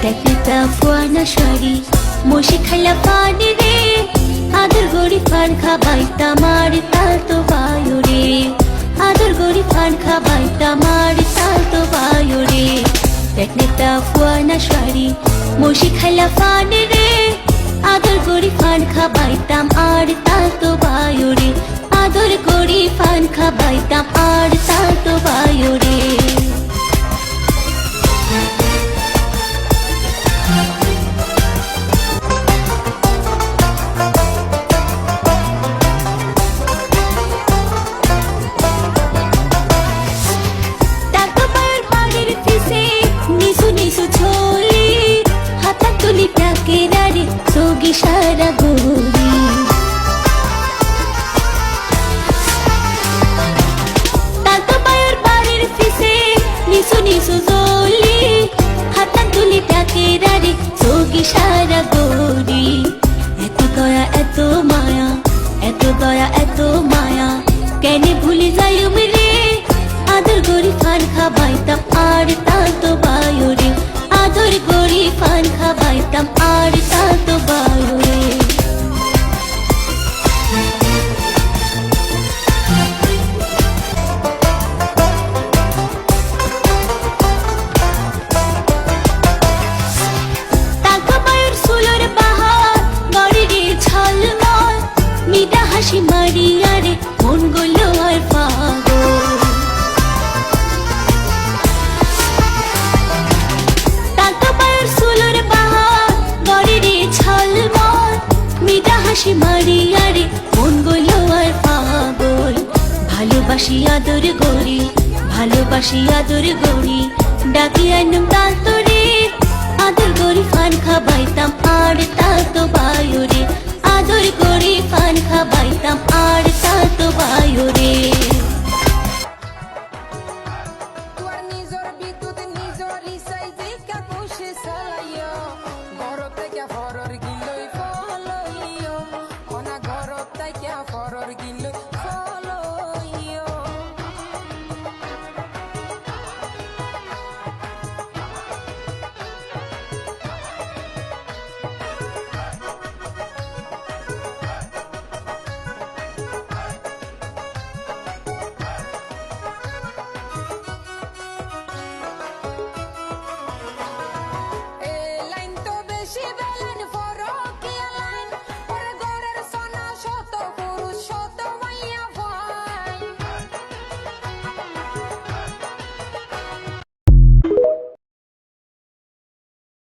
টেকনিটা ফুয়ানা শাড়ি মশি খাইলা পানি রে আদর গড়ি ফান খাবাই তামার তাল তো বায়ু রে আদর গড়ি ফান খাবাই তামার তাল তো বায়ু রে টেকনিটা ফুয়ানা শাড়ি মশি খাইলা পানি রে আদর গড়ি ফান খাবাই তাম আর তাল তো বায়ু রে আদর গড়ি ফান খাবাই তাম আর তাল তো বায়ু রে সারা গৌরী তাতো পায়ের বাড়ির পিছে নিসু নিসু জলি হাতা তুলি ডাকে রারে যোগী সারা গৌরী এত দয়া এত মায়া এত দয়া এত মায়া কেন ভুলে যাই রে আদর গড়ি ফান খাবাইতাম আর তাতো বায়ু রে আদর গড়ি ফান খাবাইতাম আর তাতো বায়ু রে হাসি মারিয়া রে মন গলো আর পাগল তাতো পায়ের সুলোর বাহার গড়ে রে ছলমল মিঠা হাসি মারিয়া রে মন গলো আর পাগল ভালোবাসি আদর গড়ি ভালোবাসি আদর গড়ি ডাকি আনুম তাতো রে